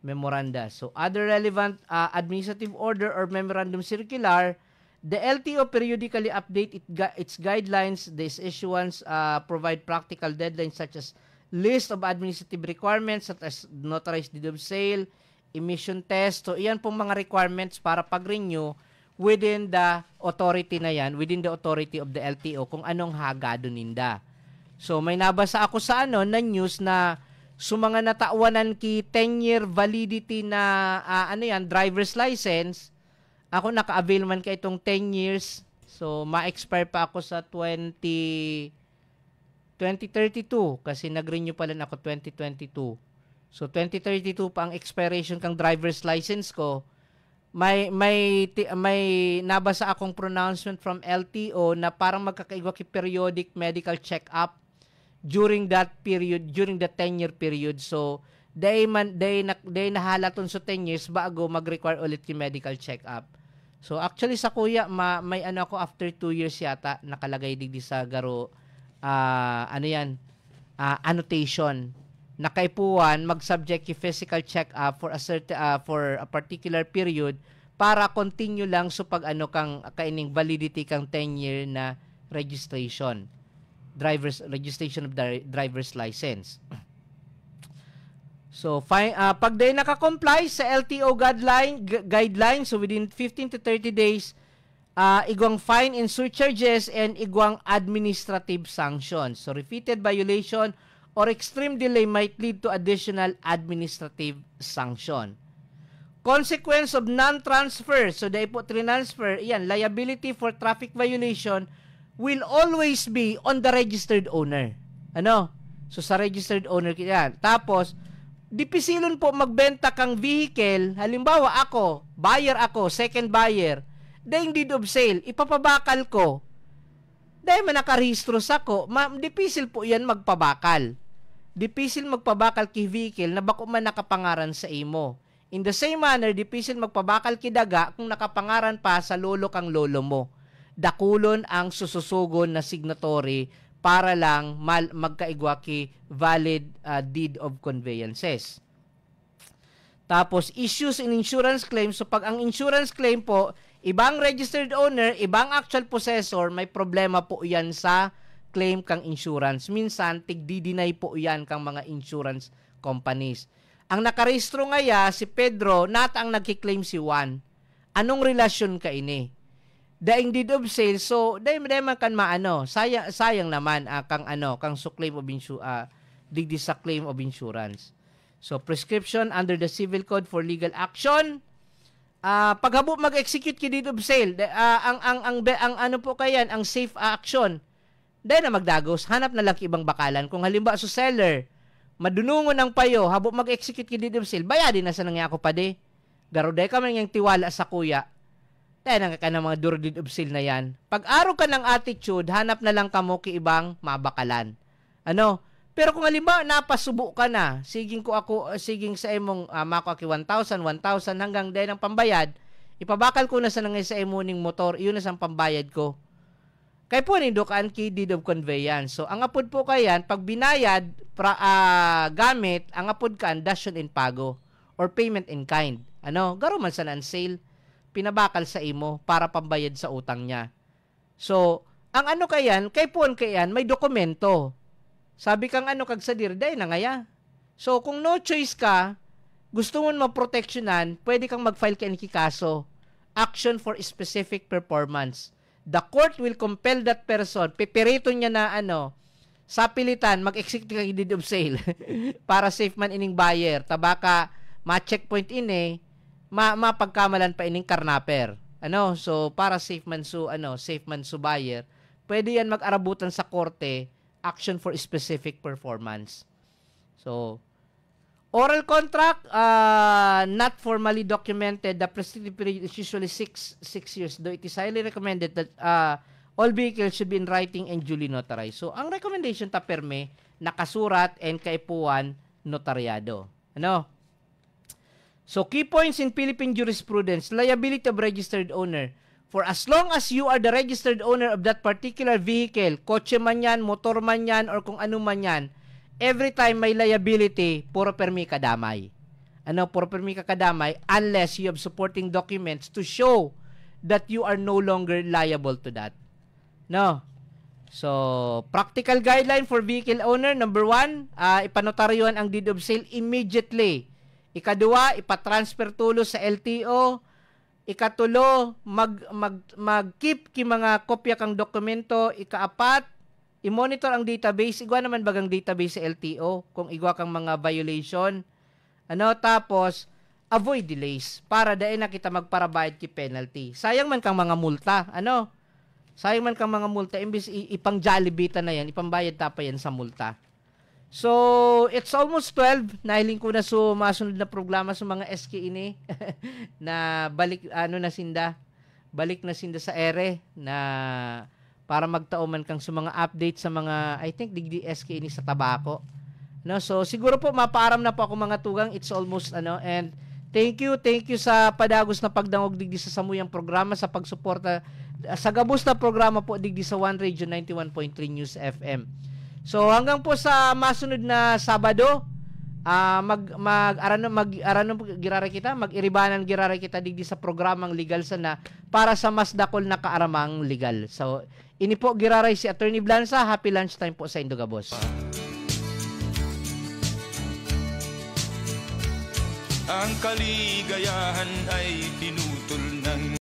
memoranda. So, other relevant administrative order or memorandum circular, the LTO periodically update its guidelines. These issuance provide practical deadlines such as list of administrative requirements such as notarized deed of sale, emission test. So, iyan pong mga requirements para pag-renew within the authority na yan, within the authority of the LTO, kung anong hagado ninda. So, may nabasa ako sa na news na mga natawanan ki 10-year validity na driver's license. Ako naka-avail man ka itong 10 years. So, ma-expire pa ako sa 2032 kasi nag-renew pa lang ako 2022. So, 2032 pa ang expiration kang driver's license ko. May nabasa akong pronouncement from LTO na parang magkakaigwa ki periodic medical check-up during that period, during the 10-year period. So, day nahalaton sa 10 years bago mag-require ulit ki medical check-up. So, actually sa kuya, may ako after 2 years yata, nakalagay digdi sa garo, annotation. Nakaipuan, mag-subject ki physical check-up for a particular period para continue lang so pag kaining validity kang 10-year na registration. Registration of the driver's license. So, pag day naka-comply sa LTO guideline, so within 15 to 30 days, igwang fine and surcharges and igwang administrative sanctions. So, repeated violation or extreme delay might lead to additional administrative sanction. Consequence of non-transfer. So, day po transfer, liability for traffic violation will always be on the registered owner. So, sa registered owner yan. Tapos, dipisilon po magbenta kang vehicle, halimbawa ako, buyer ako, second buyer, dahil deed of sale, ipapabakal ko. Dahil man nakarehistro sa ko, dipisil po yan magpabakal. Dipisil magpabakal ki vehicle na bako man nakapangaran sa imo. In the same manner, dipisil magpabakal ki daga kung nakapangaran pa sa lolo kang lolo mo. Dakulon ang sususugon na signatory para lang magkaigwa ki valid deed of conveyances. Tapos, issues in insurance claim. So, pag ang insurance claim po, ibang registered owner, ibang actual possessor, may problema po yan sa claim kang insurance. Minsan, tig-deny po yan kang mga insurance companies. Ang nakarehistro ngaya, si Pedro, ang nagkiklaim si Juan. Anong relasyon ka ini? Daing deed of sale, so daing man kan sayang naman kang claim of digdi sa claim of insurance. So prescription under the civil code for legal action, paghabo mag-execute ki deed of sale, ang safe action. Daing na magdagos, hanap na lang ibang bakalan. Kung halimbawa seller, madunungon ng payo, habo mag-execute ki deed of sale, bayadin na sa nangyako pa de. Garuday ka man yung tiwala sa kuya. Dahil ka ng mga deed of sale na yan. Pag-araw ka ng attitude, hanap na lang kamo ki ibang mabakalan. Pero kung halimbawa napasubo ka na, siging sa imong mako ki 1,000 hanggang dahil ng pambayad, ipabakal ko na sa nangay sa imuning motor, iyon na sa pambayad ko. Kaya po nindukaan ki deed of conveyance. So, ang apod po kayan, pag binayad, gamit, ang apod kan, dasyon in pago, or payment in kind. Garo man sa non-sale, pinabakal sa imo para pambayad sa utang niya. So, ang kayan, kay kayan, may dokumento. Sabi kang kag sadir, day na ngaya. So, kung no choice ka, gusto mo ma-protectionan, pwede kang mag-file ka kaso. action for specific performance. The court will compel that person, pipirito niya na sa pilitan, mag-execute ka deed of sale para safe man ining buyer. Tabaka, ma-checkpoint mapagkamalan pa ining karnaper. So para safe man su buyer, pwede yan mag-arabutan sa korte, action for specific performance. So, oral contract, not formally documented, the prescriptive period is usually 6 years, though it is highly recommended that all vehicles should be in writing and duly notarized. So, ang recommendation ta perme, nakasurat and kaipuan notaryado. So, key points in Philippine jurisprudence, liability of registered owner. For as long as you are the registered owner of that particular vehicle, kotse man yan, motor man yan, or kung ano man yan, every time may liability, puro permi kadamay. Puro permi kadamay unless you have supporting documents to show that you are no longer liable to that. So, practical guideline for vehicle owner, number 1, ipanotaryuhan ang deed of sale immediately. Ikadua, ipatransfer tulo sa LTO. Ikatulo, mag-keep ki mga kopya kang dokumento. Ikaapat, i-monitor ang database. Igwa naman bagang database sa LTO kung igwa kang mga violation. Tapos, avoid delays para dahil na kita magparabayad ki penalty. Sayang man kang mga multa. Sayang man kang mga multa. Imbis ipang Jollibee na yan, ipambayad tapa yan sa multa. So, it's almost 12. Nahiling ko na masunod na programa sa mga SK ini na balik balik na sinda sa ere na para magtauman kang sa mga update sa mga I think digdi SK ini sa tabako. So siguro po mapaaram na po ako mga tugang. It's almost and thank you sa padagos na pagdangog digdi sa samuyang programa sa pagsuporta sa gabos na programa po digdi sa One Radio 91.3 News FM. So hanggang po sa masunod na Sabado, mag-iribanan girara kita digdi sa programang legal sana para sa mas dakol na kaaramang legal. So ini po giraray si Attorney Blanza. Happy lunchtime po sa Indogabos. Ang kaligayahan ay pinutol ng